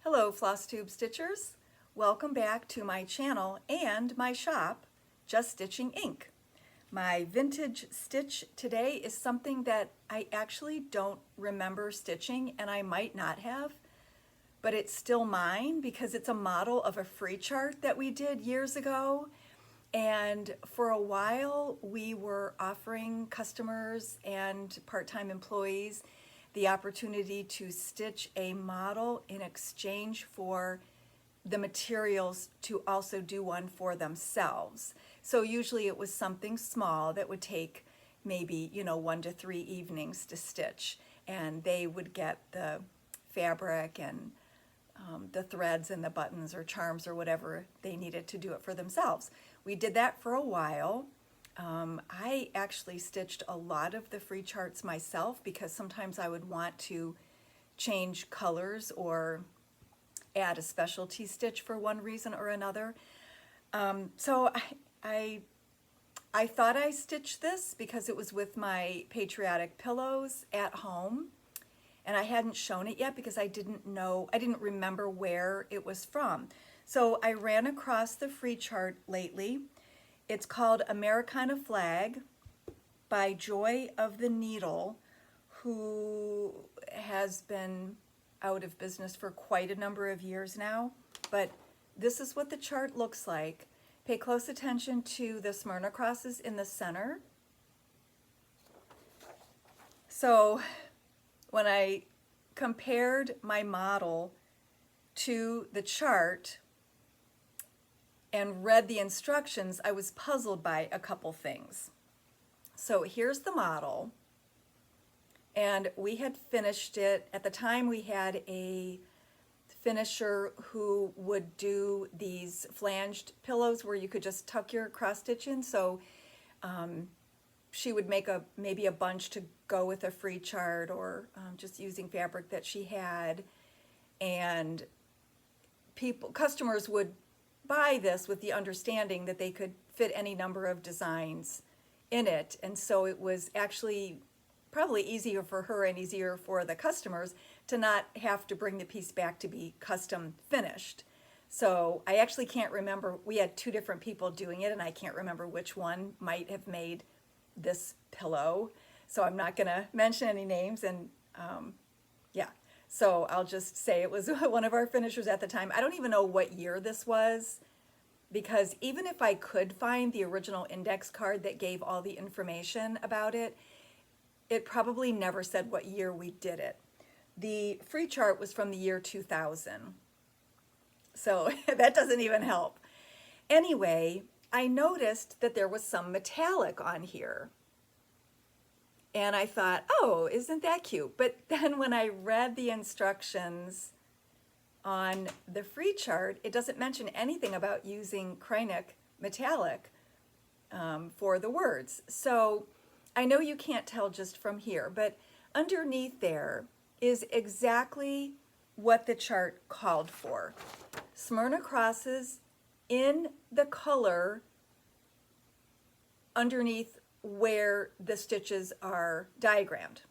Hello FlossTube Stitchers. Welcome back to my channel and my shop, Just Stitching Inc. My vintage stitch today is something that I actually don't remember stitching, and I might not have, but it's still mine because it's a model of a free chart that we did years ago. And for a while we were offering customers and part-time employees the opportunity to stitch a model in exchange for the materials to also do one for themselves. So usually it was something small that would take maybe 1 to 3 evenings to stitch, and they would get the fabric and the threads and the buttons or charms or whatever they needed to do it for themselves. We did that for a while. I actually stitched a lot of the free charts myself because sometimes I would want to change colors or add a specialty stitch for one reason or another. So I thought I stitched this because it was with my patriotic pillows at home, and I hadn't shown it yet because I didn't remember where it was from. So I ran across the free chart lately. It's called Americana Flag by Joy of the Needle, who has been out of business for quite a number of years now. But this is what the chart looks like. Pay close attention to the Smyrna crosses in the center. So when I compared my model to the chart and read the instructions, I was puzzled by a couple things. So here's the model, and we had finished it. At the time we had a finisher who would do these flanged pillows where you could just tuck your cross stitch in. So she would make maybe a bunch to go with a free chart, or just using fabric that she had, and customers would buy this with the understanding that they could fit any number of designs in it. And so it was actually probably easier for her and easier for the customers to not have to bring the piece back to be custom finished. So I actually can't remember, we had 2 different people doing it, and I can't remember which one might have made this pillow. So I'm not gonna mention any names, and yeah. So I'll just say it was one of our finishers at the time. I don't even know what year this was, because even if I could find the original index card that gave all the information about it, it probably never said what year we did it. The free chart was from the year 2000. So that doesn't even help. Anyway, I noticed that there was some metallic on here. And I thought, oh, isn't that cute? But then when I read the instructions on the free chart, it doesn't mention anything about using Hronec metallic for the words. So I know you can't tell just from here, but underneath there is exactly what the chart called for. Smyrna crosses in the color underneath where the stitches are diagrammed.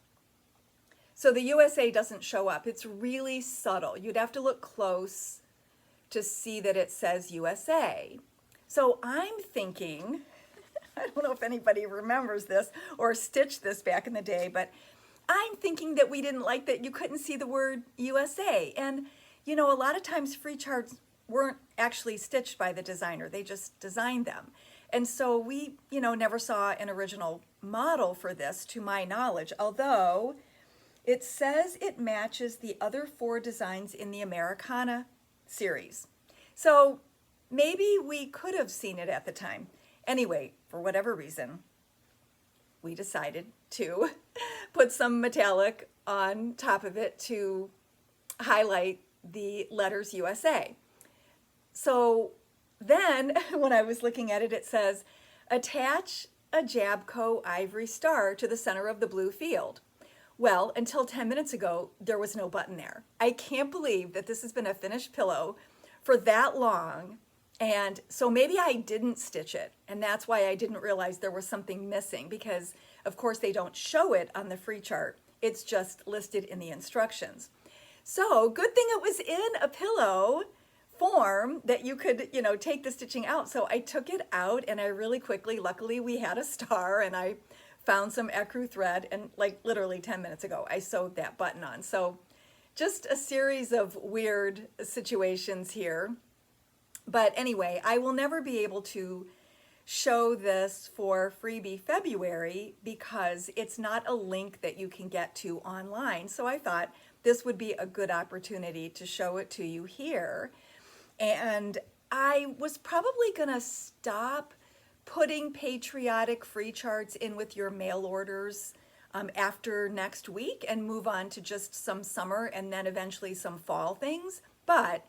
So the USA doesn't show up. It's really subtle. You'd have to look close to see that it says USA. So I'm thinking, I don't know if anybody remembers this or stitched this back in the day, but I'm thinking that we didn't like that you couldn't see the word USA. And a lot of times free charts weren't actually stitched by the designer. They just designed them. And so we, never saw an original model for this, to my knowledge, although it says it matches the other 4 designs in the Americana series. So maybe we could have seen it at the time. Anyway, for whatever reason, we decided to put some metallic on top of it to highlight the letters USA. So then when I was looking at it, it says, attach a Jabco ivory star to the center of the blue field. Well, until 10 minutes ago, there was no button there. I can't believe that this has been a finished pillow for that long. And so maybe I didn't stitch it, and that's why I didn't realize there was something missing, because of course they don't show it on the free chart. It's just listed in the instructions. So good thing it was in a pillow form that you could, take the stitching out. So I took it out and I really quickly, luckily we had a star and I found some ecru thread, and like literally 10 minutes ago, I sewed that button on. So just a series of weird situations here. But anyway, I will never be able to show this for Freebie February because it's not a link that you can get to online. So I thought this would be a good opportunity to show it to you here. And I was probably gonna stop putting patriotic free charts in with your mail orders after next week and move on to just some summer and then eventually some fall things. But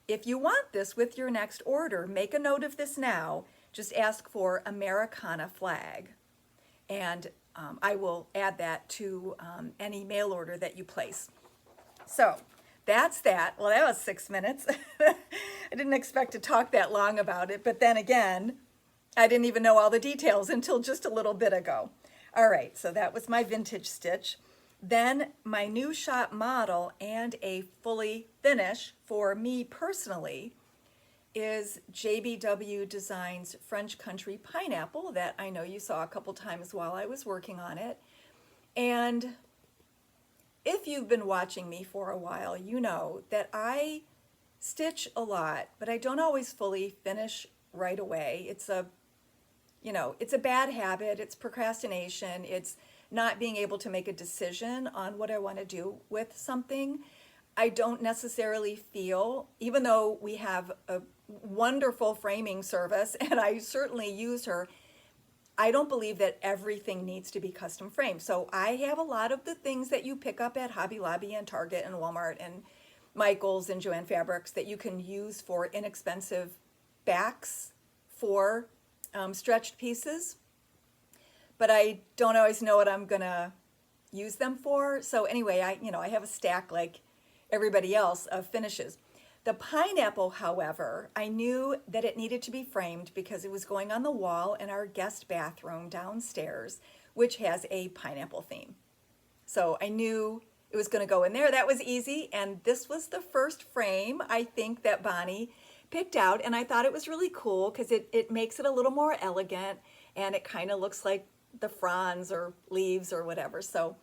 if you want this with your next order, make a note of this now. Just ask for Americana flag, and I will add that to any mail order that you place. So that's that. Well, that was 6 minutes. I didn't expect to talk that long about it, but then again, I didn't even know all the details until just a little bit ago. All right, so that was my vintage stitch. Then my new shop model and a fully finish for me personally is JBW Designs French Country Pineapple that I know you saw a couple times while I was working on it. And if you've been watching me for a while, you know that I stitch a lot, but I don't always fully finish right away. It's a bad habit, it's procrastination, it's not being able to make a decision on what I want to do with something. I don't necessarily feel, even though we have a wonderful framing service, and I certainly use her, I don't believe that everything needs to be custom framed. So I have a lot of the things that you pick up at Hobby Lobby and Target and Walmart and Michaels and Joann Fabrics that you can use for inexpensive backs for stretched pieces. But I don't always know what I'm gonna use them for. So anyway, I have a stack like everybody else of finishes. The pineapple, however, I knew that it needed to be framed because it was going on the wall in our guest bathroom downstairs, which has a pineapple theme. So I knew it was going to go in there. That was easy, and this was the first frame I think that Bonnie picked out, and I thought it was really cool because it makes it a little more elegant, and it kind of looks like the fronds or leaves or whatever. So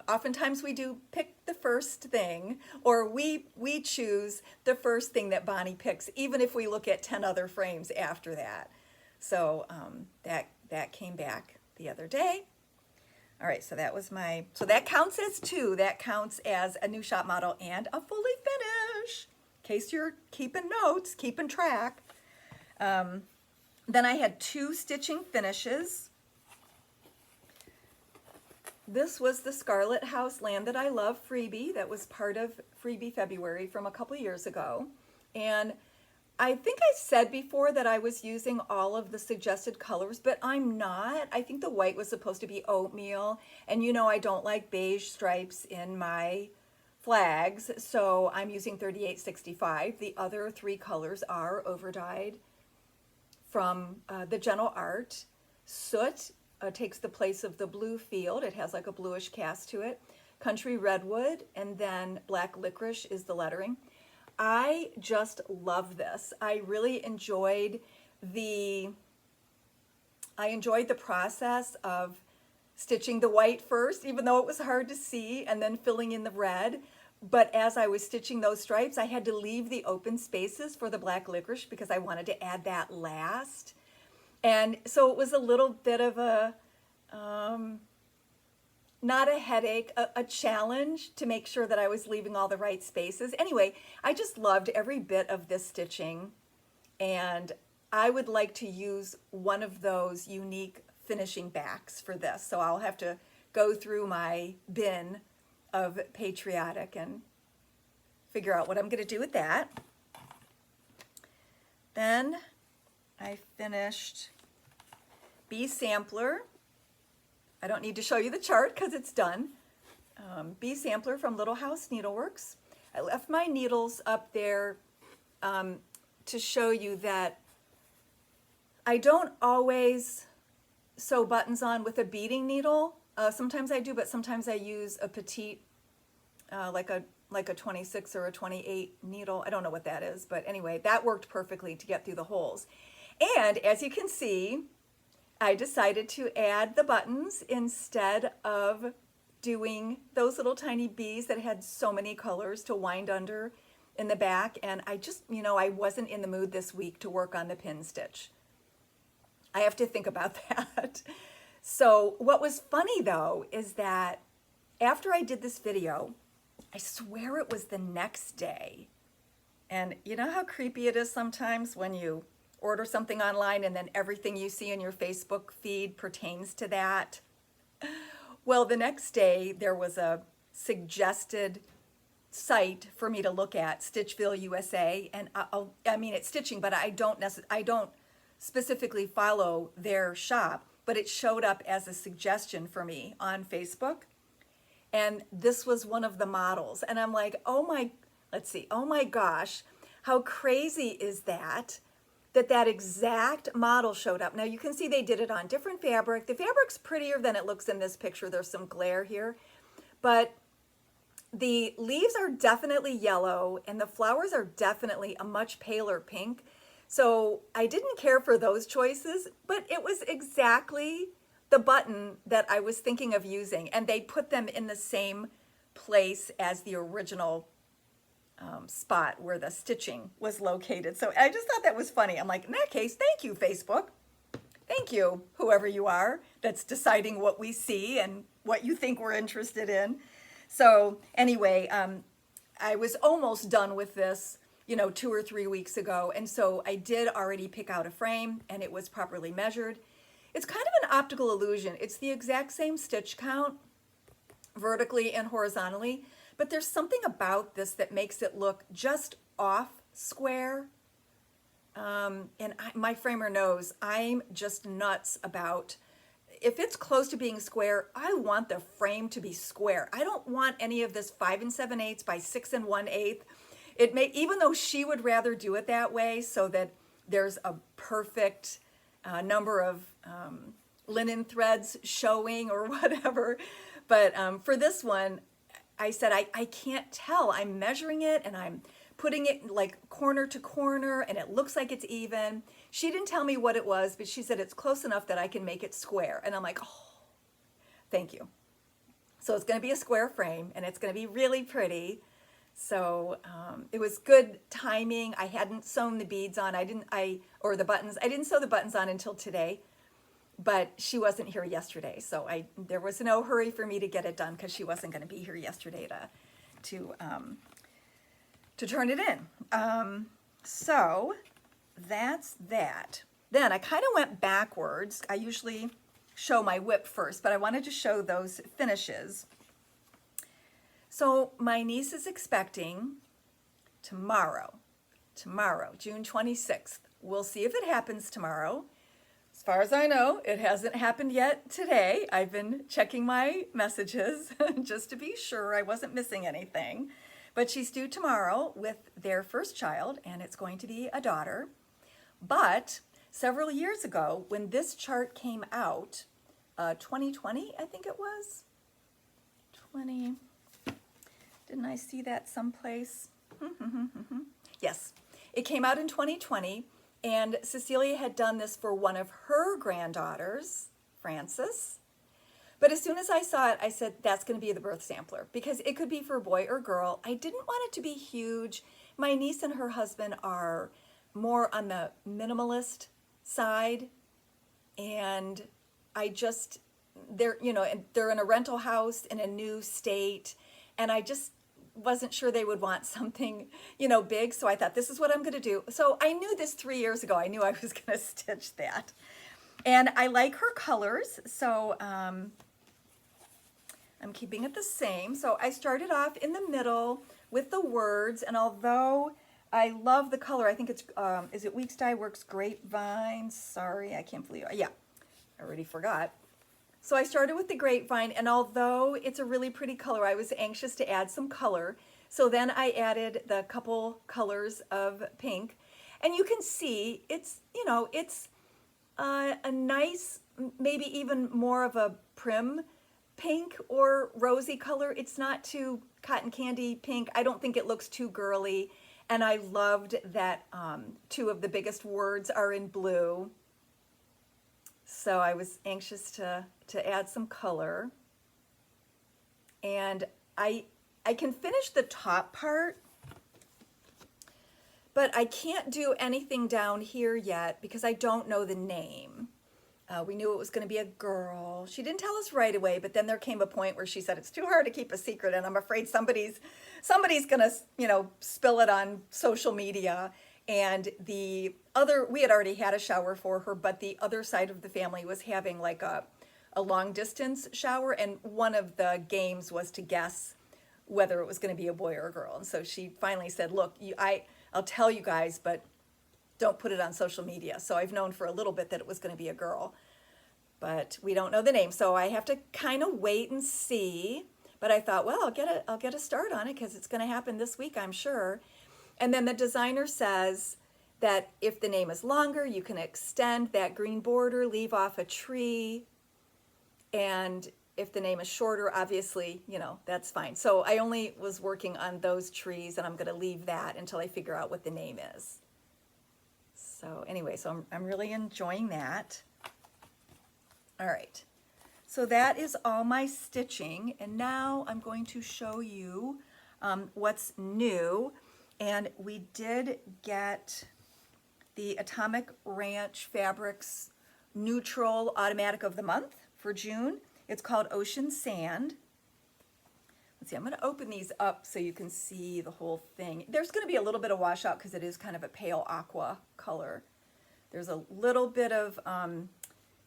oftentimes we do pick the first thing, or we choose the first thing that Bonnie picks, even if we look at 10 other frames after that. So that came back the other day. All right, so that counts as two. That counts as a new shop model and a fully finish, in case you're keeping notes, keeping track. Then I had 2 stitching finishes. This was the Scarlet House Land That I Love freebie that was part of Freebie February from a couple years ago. And I think I said before that I was using all of the suggested colors, but I'm not. I think the white was supposed to be oatmeal, and I don't like beige stripes in my flags, so I'm using 3865. The other 3 colors are overdyed from the Gentle Art. Soot takes the place of the blue field. It has like a bluish cast to it. Country Redwood, and then Black Licorice is the lettering. I just love this. I really enjoyed the process of stitching the white first, even though it was hard to see, and then filling in the red. But as I was stitching those stripes, I had to leave the open spaces for the Black Licorice because I wanted to add that last. And so it was a little bit of a, not a headache, a challenge to make sure that I was leaving all the right spaces. Anyway, I just loved every bit of this stitching, and I would like to use one of those unique finishing backs for this. So I'll have to go through my bin of patriotic and figure out what I'm going to do with that. Then I finished Bee Sampler. I don't need to show you the chart because it's done. Bee Sampler from Little House Needleworks. I left my needles up there to show you that I don't always sew buttons on with a beading needle. Sometimes I do, but sometimes I use a petite, like like a 26 or a 28 needle. I don't know what that is, but anyway, that worked perfectly to get through the holes. And as you can see, I decided to add the buttons instead of doing those little tiny bees that had so many colors to wind under in the back. And I just, I wasn't in the mood this week to work on the pin stitch. I have to think about that. So what was funny though is that after I did this video, I swear it was the next day. And you know how creepy it is sometimes when you order something online and then everything you see in your Facebook feed pertains to that? Well, the next day there was a suggested site for me to look at, Stitchville USA, and I mean it's stitching, but I don't specifically follow their shop, but it showed up as a suggestion for me on Facebook, and this was one of the models, and I'm like, oh my gosh, how crazy is that exact model showed up. Now you can see they did it on different fabric. The fabric's prettier than it looks in this picture. There's some glare here, but the leaves are definitely yellow and the flowers are definitely a much paler pink. So I didn't care for those choices, but it was exactly the button that I was thinking of using, and they put them in the same place as the original spot where the stitching was located. So I just thought that was funny. I'm like, in that case, thank you, Facebook. Thank you, whoever you are that's deciding what we see and what you think we're interested in. So anyway, I was almost done with this, 2 or 3 weeks ago. And so I did already pick out a frame and it was properly measured. It's kind of an optical illusion. It's the exact same stitch count vertically and horizontally, but there's something about this that makes it look just off square. My framer knows I'm just nuts about, if it's close to being square, I want the frame to be square. I don't want any of this 5 7/8 by 6 1/8. Even though she would rather do it that way so that there's a perfect number of linen threads showing or whatever. But for this one, I said, I can't tell. I'm measuring it and I'm putting it like corner to corner and it looks like it's even. She didn't tell me what it was, but she said it's close enough that I can make it square. And I'm like, oh, thank you. So it's going to be a square frame and it's going to be really pretty. So it was good timing. I hadn't sewn the beads on. Or the buttons. I didn't sew the buttons on until today, but she wasn't here yesterday. So there was no hurry for me to get it done because she wasn't going to be here yesterday to turn it in. So that's that. Then I kind of went backwards. I usually show my whip first, but I wanted to show those finishes. So my niece is expecting tomorrow, June 26th. We'll see if it happens tomorrow. As far as I know, it hasn't happened yet today. I've been checking my messages just to be sure I wasn't missing anything. But she's due tomorrow with their first child, and it's going to be a daughter. But several years ago, when this chart came out, 2020, I think it was, 20... Didn't I see that someplace? Yes, it came out in 2020, and Cecilia had done this for one of her granddaughters, Frances. But as soon as I saw it, I said, that's going to be the birth sampler, because it could be for a boy or girl. I didn't want it to be huge. My niece and her husband are more on the minimalist side, and they're in a rental house in a new state, and I just wasn't sure they would want something, big. So I thought, this is what I'm going to do. So I knew this 3 years ago. I knew I was going to stitch that. And I like her colors. So I'm keeping it the same. So I started off in the middle with the words. And although I love the color, I think it's, is it Weeks Dye Works Grapevine? Sorry, I can't believe it. Yeah, I already forgot. So I started with the grapevine, and although it's a really pretty color, I was anxious to add some color. So then I added the couple colors of pink, and you can see it's, it's a nice, maybe even more of a prim pink or rosy color. It's not too cotton candy pink. I don't think it looks too girly. And I loved that two of the biggest words are in blue. So I was anxious to add some color. And I can finish the top part, but I can't do anything down here yet because I don't know the name. We knew it was going to be a girl. She didn't tell us right away, but then there came a point where she said it's too hard to keep a secret, and I'm afraid somebody's going to, you know, spill it on social media. And we had already had a shower for her, but the other side of the family was having like a long distance shower, and one of the games was to guess whether it was going to be a boy or a girl. And so she finally said, look, I'll tell you guys, but don't put it on social media. So I've known for a little bit that it was going to be a girl, but we don't know the name. So I have to kind of wait and see. But I thought, well, I'll get a start on it because it's going to happen this week, I'm sure. And then the designer says that if the name is longer, you can extend that green border, leave off a tree. And if the name is shorter, obviously, you know, that's fine. So I only was working on those trees, and I'm going to leave that until I figure out what the name is. So anyway, so I'm really enjoying that. All right, so that is all my stitching, and now I'm going to show you what's new. And we did get the Atomic Ranch Fabrics Neutral Automatic of the Month for June. It's called Ocean Sand. Let's see, I'm going to open these up so you can see the whole thing. There's going to be a little bit of washout because it is kind of a pale aqua color. There's a little bit of,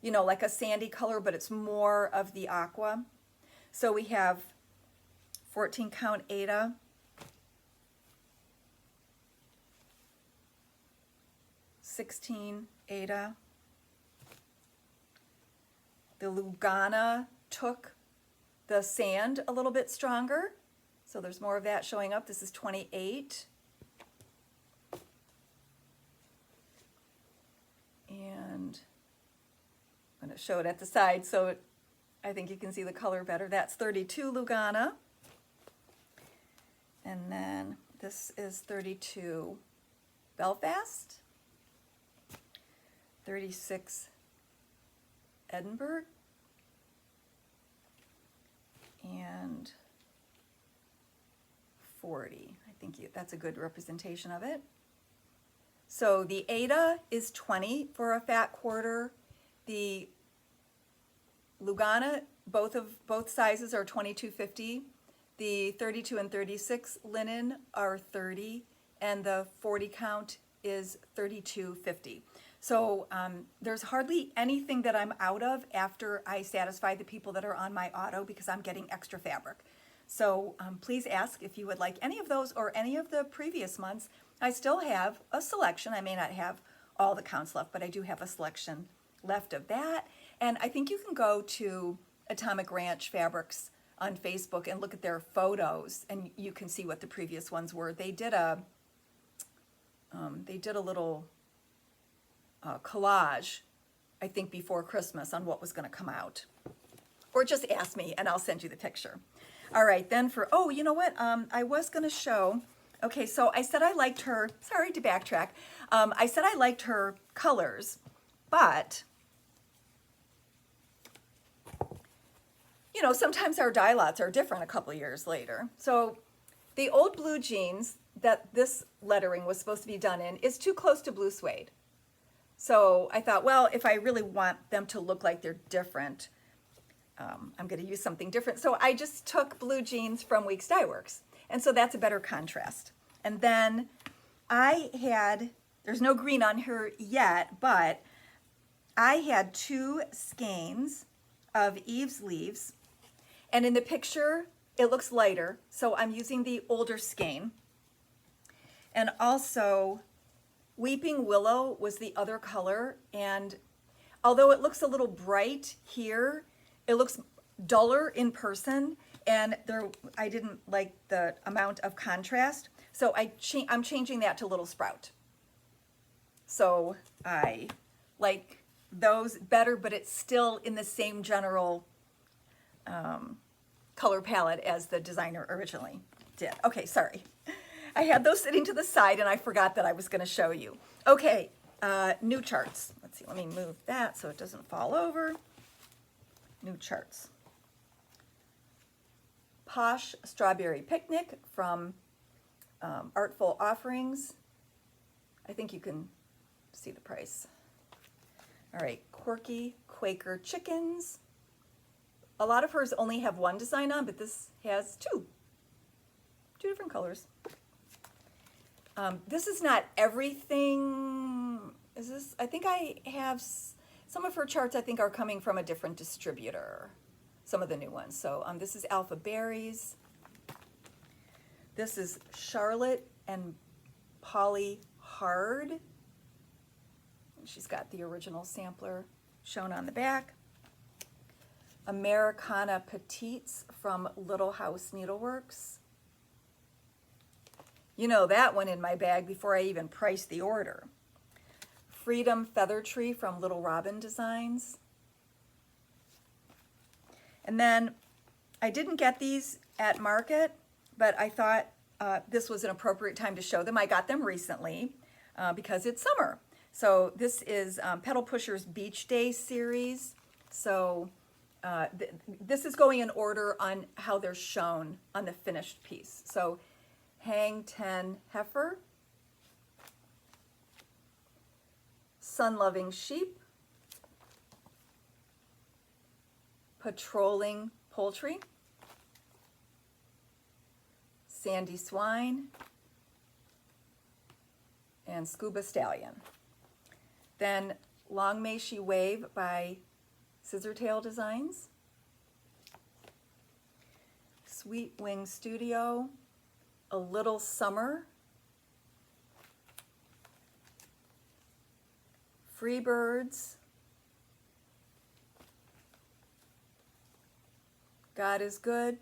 you know, like a sandy color, but it's more of the aqua. So we have 14 count Aida, 16 Aida. The Lugana took the sand a little bit stronger, so there's more of that showing up. This is 28. And I'm going to show it at the side so I think you can see the color better. That's 32 Lugana. And then this is 32 Belfast, 36 Edinburgh, and 40. I think that's a good representation of it. So the Aida is 20 for a fat quarter. The Lugana, both sizes are 22.50. The 32 and 36 linen are 30, and the 40 count is 32.50. So there's hardly anything that I'm out of after I satisfy the people that are on my auto because I'm getting extra fabric. So please ask if you would like any of those or any of the previous months. I still have a selection. I may not have all the counts left, but I do have a selection left of that. And I think you can go to Atomic Ranch Fabrics on Facebook and look at their photos, and you can see what the previous ones were. They did a little collage, I think, before Christmas on what was going to come out. Or just ask me and I'll send you the picture. All right, then for, oh, you know what? I was going to show, okay, so I said I liked her, sorry to backtrack. I said I liked her colors, but, you know, sometimes our dye lots are different a couple years later. So the old blue jeans that this lettering was supposed to be done in is too close to blue suede. So I thought, well, if I really want them to look like they're different, I'm going to use something different. So I just took blue jeans from Weeks Dye Works. And so that's a better contrast. And then I had, there's no green on her yet, but I had 2 skeins of Eve's Leaves. And in the picture, it looks lighter. So I'm using the older skein. And also, Weeping Willow was the other color, and although it looks a little bright here, it looks duller in person, and I didn't like the amount of contrast, so I'm changing that to Little Sprout. So I like those better, but it's still in the same general color palette as the designer originally did. Okay, sorry. I had those sitting to the side and I forgot that I was going to show you. Okay, new charts. Let's see, let me move that so it doesn't fall over. New charts. Posh Strawberry Picnic from Artful Offerings. I think you can see the price. All right, Quirky Quaker Chickens. A lot of hers only have one design on, but this has two different colors. This is not everything. Is this? I think I have some of her charts. I think are coming from a different distributor. Some of the new ones. So this is Alpha Berries. This is Charlotte and Polly Hard. She's got the original sampler shown on the back. Americana Petites from Little House Needleworks. You know that one in my bag before I even priced the order. Freedom Feather Tree from Little Robin Designs. And then I didn't get these at market, but I thought this was an appropriate time to show them. I got them recently because it's summer. So this is Pedal Pushers Beach Day series. So this is going in order on how they're shown on the finished piece. So Hang 10 Heifer, Sun Loving Sheep, Patrolling Poultry, Sandy Swine, and Scuba Stallion. Then Long May She Wave by Scissortail Designs, Sweet Wing Studio, A Little Summer, Freebirds, God is Good,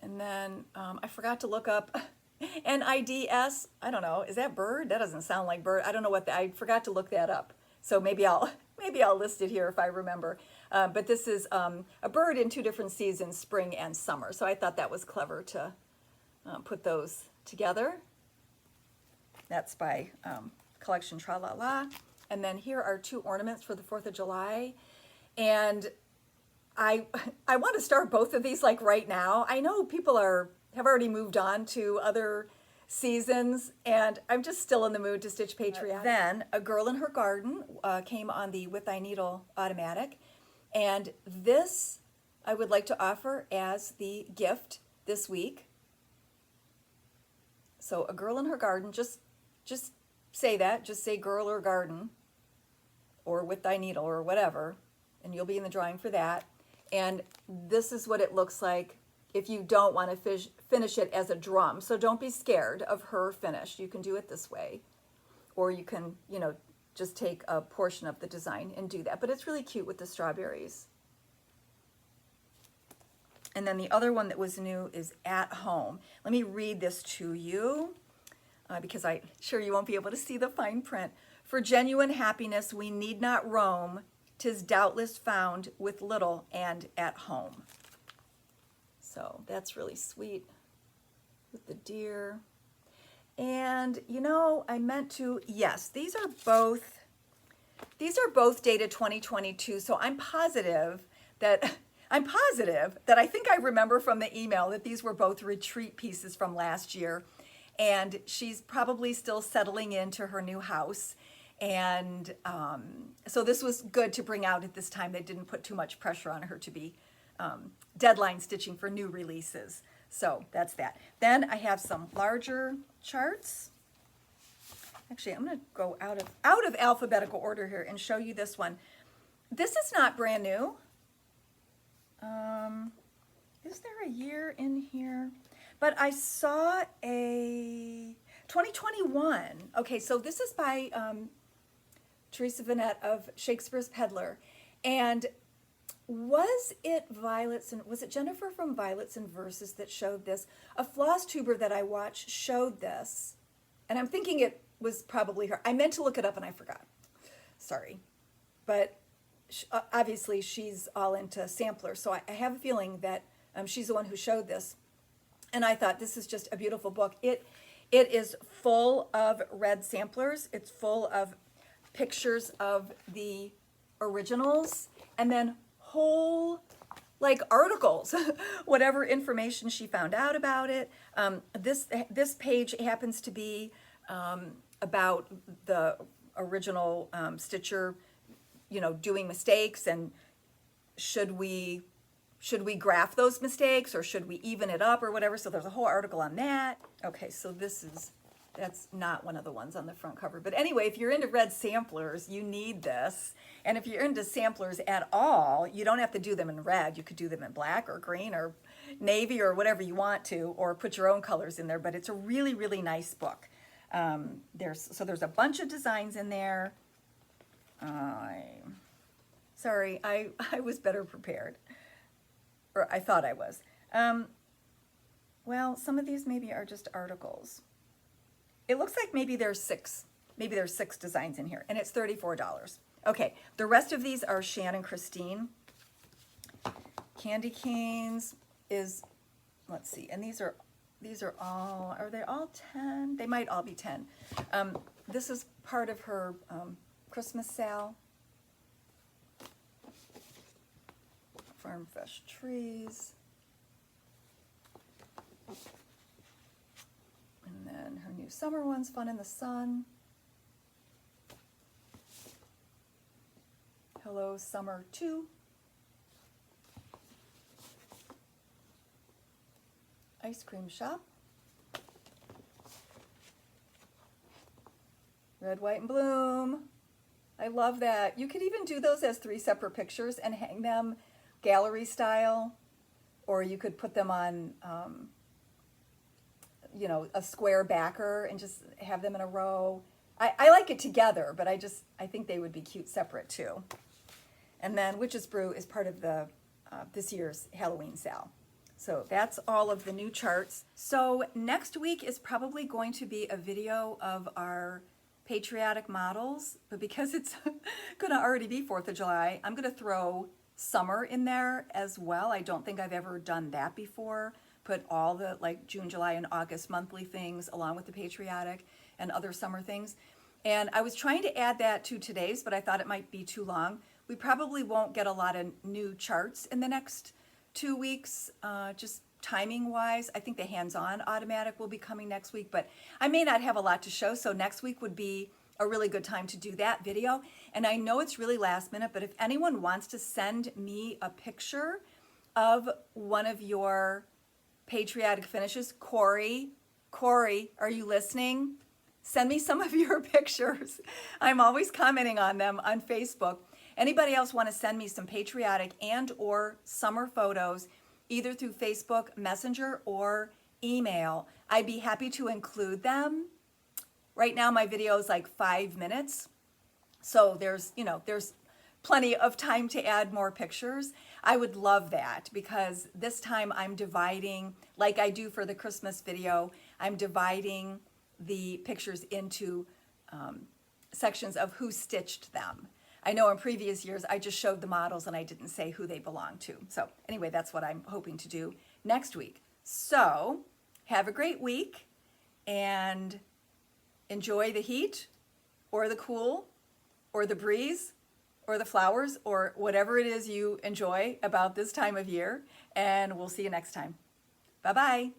and then I forgot to look up NIDS. I don't know, is that bird? That doesn't sound like bird. I don't know what I forgot to look that up. So maybe I'll list it here if I remember. But this is a bird in two different seasons, spring and summer. So I thought that was clever to put those together. That's by Collection Tra La La. And then here are two ornaments for the 4th of July. And I want to start both of these like right now. I know people have already moved on to other seasons, and I'm just still in the mood to stitch patriotic. Then A Girl in Her Garden came on the With Thy Needle automatic, and this I would like to offer as the gift this week. So A Girl in Her Garden, just say that, just say girl or garden, or With Thy Needle or whatever, and you'll be in the drawing for that. And this is what it looks like if you don't want to finish it as a drum. So don't be scared of her finish. You can do it this way. Or you can, just take a portion of the design and do that. But it's really cute with the strawberries. And then the other one that was new is At Home. Let me read this to you because I'm sure you won't be able to see the fine print. For genuine happiness, we need not roam. 'Tis doubtless found with little and at home. So that's really sweet with the deer. And I meant to, yes, these are both dated 2022. So I'm positive that I think I remember from the email that these were both retreat pieces from last year. And she's probably still settling into her new house. And so this was good to bring out at this time. They didn't put too much pressure on her to be deadline stitching for new releases. So that's that. Then I have some larger charts. Actually, I'm going to go out of alphabetical order here and show you this one. This is not brand new. Is there a year in here? But I saw a 2021. Okay, so this is by Teresa Vanette of Shakespeare's Peddler. And was it Jennifer from Violets and Verses that showed this? A FlossTuber that I watched showed this. And I'm thinking it was probably her. I meant to look it up and I forgot. Sorry. But obviously she's all into samplers, so I have a feeling that she's the one who showed this. And I thought this is just a beautiful book. It is full of red samplers. It's full of pictures of the originals, and then whole like articles, whatever information she found out about it. This page happens to be about the original stitcher, you know, doing mistakes, and should we graph those mistakes, or should we even it up, or whatever. So there's a whole article on that. Okay, so that's not one of the ones on the front cover. But anyway, if you're into red samplers, you need this. And if you're into samplers at all, you don't have to do them in red. You could do them in black or green or navy or whatever you want to, or put your own colors in there. But it's a really, really nice book. There's a bunch of designs in there. Sorry, I was better prepared. Or I thought I was. Well, some of these maybe are just articles. It looks like maybe there's six designs in here, and it's $34. Okay, the rest of these are Shan and Christine. Candy Canes is, let's see, and these are all, are they all 10? They might all be 10. This is part of her Christmas sale. Farm Fresh Trees. And then her new summer one's Fun in the Sun. Hello Summer 2. Ice Cream Shop. Red, White, and Bloom. I love that. You could even do those as 3 separate pictures and hang them gallery style, or you could put them on you know, a square backer and just have them in a row. I like it together, but I think they would be cute separate too. And then Witch's Brew is part of the this year's Halloween sale. So that's all of the new charts. So next week is probably going to be a video of our patriotic models, but because it's going to already be 4th of July, I'm going to throw summer in there as well. I don't think I've ever done that before. Put all the like June, July, and August monthly things along with the patriotic and other summer things. And I was trying to add that to today's, but I thought it might be too long. We probably won't get a lot of new charts in the next 2 weeks, just timing wise. I think the hands-on automatic will be coming next week, but I may not have a lot to show, so next week would be a really good time to do that video. And I know it's really last minute, but if anyone wants to send me a picture of one of your patriotic finishes, Corey, are you listening? Send me some of your pictures. I'm always commenting on them on Facebook. Anybody else want to send me some patriotic and or summer photos, either through Facebook Messenger or email? I'd be happy to include them. Right now my video is like 5 minutes, so there's plenty of time to add more pictures. I would love that, because this time I'm dividing, like I do for the Christmas video, I'm dividing the pictures into sections of who stitched them. I know in previous years I just showed the models and I didn't say who they belong to. So anyway, that's what I'm hoping to do next week. So have a great week and enjoy the heat or the cool or the breeze or the flowers or whatever it is you enjoy about this time of year. And we'll see you next time. Bye-bye.